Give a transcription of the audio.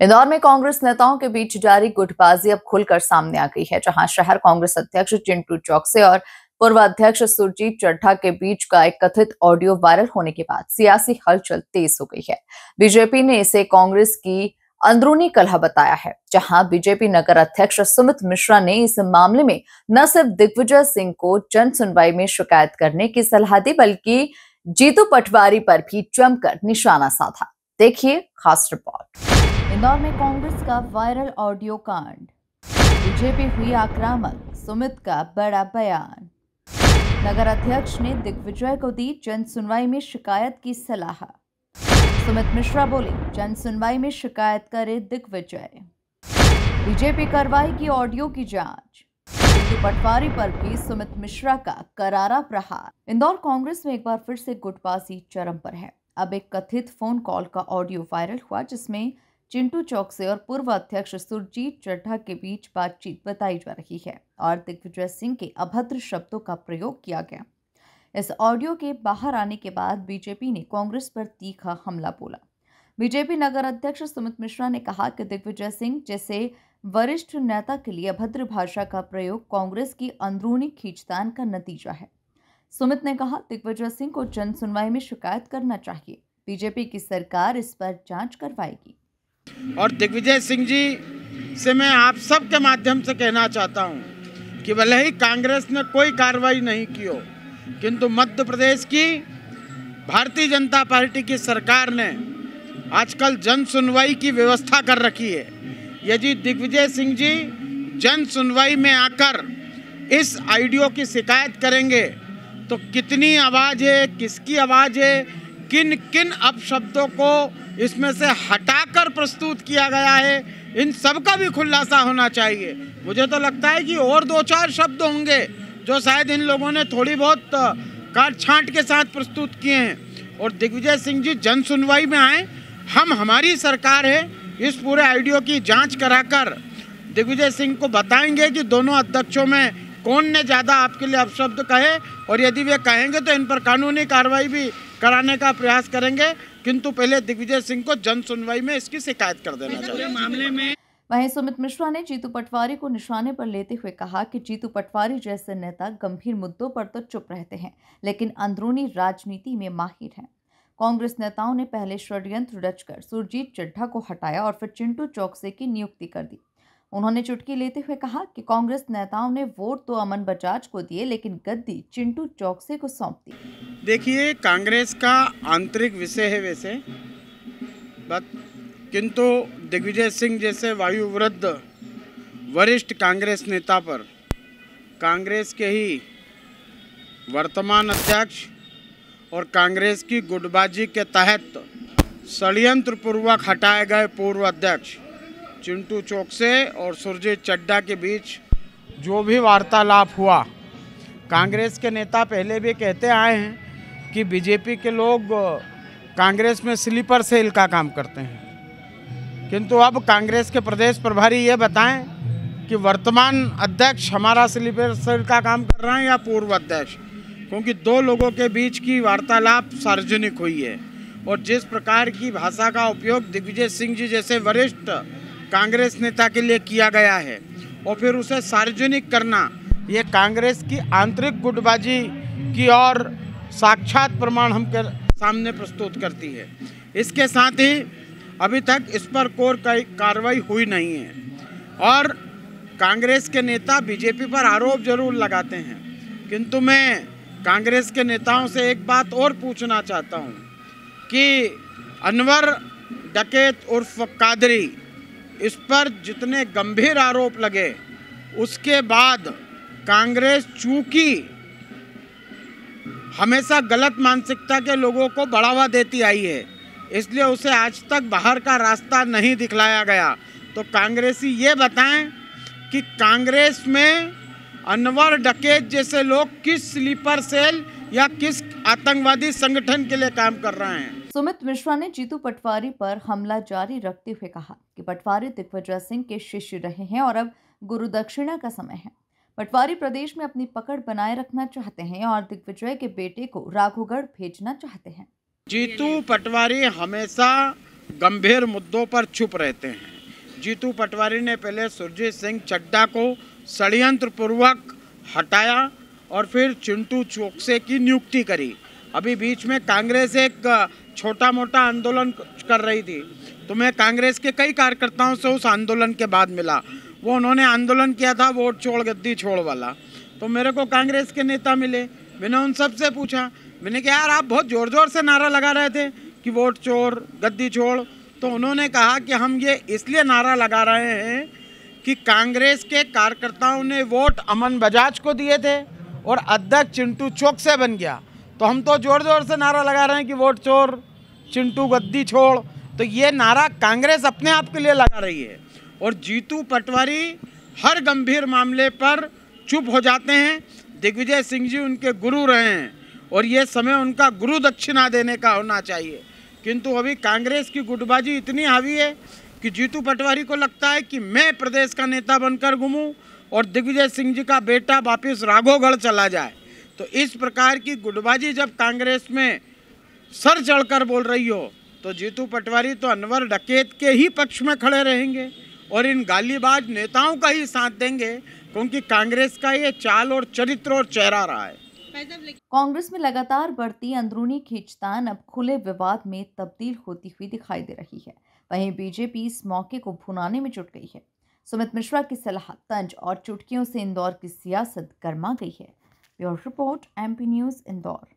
इंदौर में कांग्रेस नेताओं के बीच जारी गुटबाजी अब खुलकर सामने आ गई है, जहां शहर कांग्रेस अध्यक्ष चिंटू चौकसे और पूर्व अध्यक्ष सुरजीत चड्ढा के बीच का एक कथित ऑडियो वायरल होने के बाद सियासी हलचल तेज हो गई है। बीजेपी ने इसे कांग्रेस की अंदरूनी कलह बताया है, जहां बीजेपी नगर अध्यक्ष सुमित मिश्रा ने इस मामले में न सिर्फ दिग्विजय सिंह को जन सुनवाई में शिकायत करने की सलाह दी, बल्कि जीतू पटवारी पर भी जमकर निशाना साधा। देखिए खास रिपोर्ट। इंदौर में कांग्रेस का वायरल ऑडियो कांड, बीजेपी हुई आक्रामक, सुमित का बड़ा बयान। नगर अध्यक्ष ने दिग्विजय को दी जन सुनवाई में शिकायत की सलाह। सुमित मिश्रा बोले, जन सुनवाई में शिकायत करे दिग्विजय। बीजेपी कार्रवाई की ऑडियो की जांच। जीतू पटवारी पर भी सुमित मिश्रा का करारा प्रहार। इंदौर कांग्रेस में एक बार फिर से गुटबाजी चरम पर है। अब एक कथित फोन कॉल का ऑडियो वायरल हुआ, जिसमें चिंटू चौकसे और पूर्व अध्यक्ष सुरजीत चड्ढा के बीच बातचीत बताई जा रही है और दिग्विजय सिंह के अभद्र शब्दों का प्रयोग किया गया। इस ऑडियो के बाहर आने के बाद बीजेपी ने कांग्रेस पर तीखा हमला बोला। बीजेपी नगर अध्यक्ष सुमित मिश्रा ने कहा कि दिग्विजय सिंह जैसे वरिष्ठ नेता के लिए अभद्र भाषा का प्रयोग कांग्रेस की अंदरूनी खींचतान का नतीजा है। सुमित ने कहा, दिग्विजय सिंह को जन सुनवाई में शिकायत करना चाहिए। बीजेपी की सरकार इस पर जांच करवाएगी। और दिग्विजय सिंह जी से मैं आप सब के माध्यम से कहना चाहता हूं कि भले ही कांग्रेस ने कोई कार्रवाई नहीं की हो, किंतु मध्य प्रदेश की भारतीय जनता पार्टी की सरकार ने आजकल जन सुनवाई की व्यवस्था कर रखी है। यदि दिग्विजय सिंह जी जन सुनवाई में आकर इस ऑडियो की शिकायत करेंगे तो कितनी आवाज़ है, किसकी आवाज़ है, किन किन अपशब्दों को इसमें से हटाकर प्रस्तुत किया गया है, इन सब का भी खुलासा होना चाहिए। मुझे तो लगता है कि और 2-4 शब्द होंगे जो शायद इन लोगों ने थोड़ी बहुत काट छांट के साथ प्रस्तुत किए हैं। और दिग्विजय सिंह जी जन सुनवाई में आए, हमारी सरकार है, इस पूरे ऑडियो की जांच कराकर दिग्विजय सिंह को बताएंगे कि दोनों अध्यक्षों में कौन ने ज़्यादा आपके लिए अपशब्द कहे, और यदि वे कहेंगे तो इन पर कानूनी कार्रवाई भी कराने का प्रयास करेंगे। किंतु पहले दिग्विजय सिंह को जन सुनवाई में इसकी शिकायत कर देना चाहिए। मामले में वहीं सुमित मिश्रा ने जीतू पटवारी को निशाने पर लेते हुए कहा कि जीतू पटवारी जैसे नेता गंभीर मुद्दों पर तो चुप रहते हैं, लेकिन अंदरूनी राजनीति में माहिर हैं। कांग्रेस नेताओं ने पहले षड्यंत्र रचकर सुरजीत चड्ढा को हटाया और फिर चिंटू चौकसे की नियुक्ति कर दी। उन्होंने चुटकी लेते हुए कहा कि कांग्रेस नेताओं ने वोट तो अमन बजाज को दिए, लेकिन गद्दी चिंटू चौकसे को सौंप दी। देखिए, कांग्रेस का आंतरिक विषय है वैसे, किंतु दिग्विजय सिंह जैसे वायुवृद्ध वरिष्ठ कांग्रेस नेता पर कांग्रेस के ही वर्तमान अध्यक्ष और कांग्रेस की गुटबाजी के तहत षड्यंत्र पूर्वक हटाए गए पूर्व अध्यक्ष चिंटू चौकसे और सुरजीत चड्ढा के बीच जो भी वार्तालाप हुआ, कांग्रेस के नेता पहले भी कहते आए हैं कि बीजेपी के लोग कांग्रेस में स्लीपर सेल का काम करते हैं, किंतु अब कांग्रेस के प्रदेश प्रभारी ये बताएं कि वर्तमान अध्यक्ष हमारा स्लीपर सेल का काम कर रहे हैं या पूर्व अध्यक्ष, क्योंकि 2 लोगों के बीच की वार्तालाप सार्वजनिक हुई है। और जिस प्रकार की भाषा का उपयोग दिग्विजय सिंह जी जैसे वरिष्ठ कांग्रेस नेता के लिए किया गया है और फिर उसे सार्वजनिक करना, ये कांग्रेस की आंतरिक गुटबाजी की और साक्षात प्रमाण हम सामने प्रस्तुत करती है। इसके साथ ही अभी तक इस पर कोई कार्रवाई हुई नहीं है और कांग्रेस के नेता बीजेपी पर आरोप जरूर लगाते हैं, किंतु मैं कांग्रेस के नेताओं से एक बात और पूछना चाहता हूं कि अनवर डकैत उर्फ कादरी, इस पर जितने गंभीर आरोप लगे, उसके बाद कांग्रेस चूंकि हमेशा गलत मानसिकता के लोगों को बढ़ावा देती आई है, इसलिए उसे आज तक बाहर का रास्ता नहीं दिखलाया गया। तो कांग्रेसी ये बताएं कि कांग्रेस में अनवर डकैत जैसे लोग किस स्लीपर सेल या किस आतंकवादी संगठन के लिए काम कर रहे हैं। सुमित मिश्रा ने जीतू पटवारी पर हमला जारी रखते हुए कहा कि पटवारी दिग्विजय सिंह के शिष्य रहे हैं और अब गुरु दक्षिणा का समय है। पटवारी प्रदेश में अपनी पकड़ बनाए रखना चाहते हैं और दिग्विजय के बेटे को राघोगढ़ भेजना चाहते हैं। जीतू पटवारी हमेशा गंभीर मुद्दों पर चुप रहते हैं। जीतू पटवारी ने पहले सुरजीत सिंह चड्ढा को षड्यंत्र पूर्वक हटाया और फिर चिंटू चोकसे की नियुक्ति करी। अभी बीच में कांग्रेस एक छोटा मोटा आंदोलन कर रही थी, तो मैं कांग्रेस के कई कार्यकर्ताओं से उस आंदोलन के बाद मिला। वो उन्होंने आंदोलन किया था वोट छोड़ गद्दी छोड़ वाला, तो मेरे को कांग्रेस के नेता मिले। मैंने उन सब से पूछा, मैंने कहा यार आप बहुत ज़ोर ज़ोर से नारा लगा रहे थे कि वोट चोर गद्दी छोड़, तो उन्होंने कहा कि हम ये इसलिए नारा लगा रहे हैं कि कांग्रेस के कार्यकर्ताओं ने वोट अमन बजाज को दिए थे और अध्यक्ष चिंटू चोकसे बन गया, तो हम तो ज़ोर ज़ोर से नारा लगा रहे हैं कि वोट चोर चिंटू गद्दी छोड़। तो ये नारा कांग्रेस अपने आप के लिए लगा रही है और जीतू पटवारी हर गंभीर मामले पर चुप हो जाते हैं। दिग्विजय सिंह जी उनके गुरु रहे हैं और ये समय उनका गुरु दक्षिणा देने का होना चाहिए, किंतु अभी कांग्रेस की गुटबाजी इतनी हावी है कि जीतू पटवारी को लगता है कि मैं प्रदेश का नेता बनकर घूमूं और दिग्विजय सिंह जी का बेटा वापिस राघोगढ़ चला जाए। तो इस प्रकार की गुटबाजी जब कांग्रेस में सर चढ़कर बोल रही हो, तो जीतू पटवारी तो अनवर डकैत के ही पक्ष में खड़े रहेंगे और इन गालीबाज नेताओं का ही साथ देंगे, क्योंकि कांग्रेस का ये चाल और चरित्र और चेहरा रहा है। कांग्रेस में लगातार बढ़ती अंदरूनी खींचतान अब खुले विवाद में तब्दील होती हुई दिखाई दे रही है। वहीं बीजेपी इस मौके को भुनाने में जुट गई है। सुमित मिश्रा की सलाह, तंज और चुटकियों से इंदौर की सियासत गर्मा गई है। Bureau report, MP news, Indore.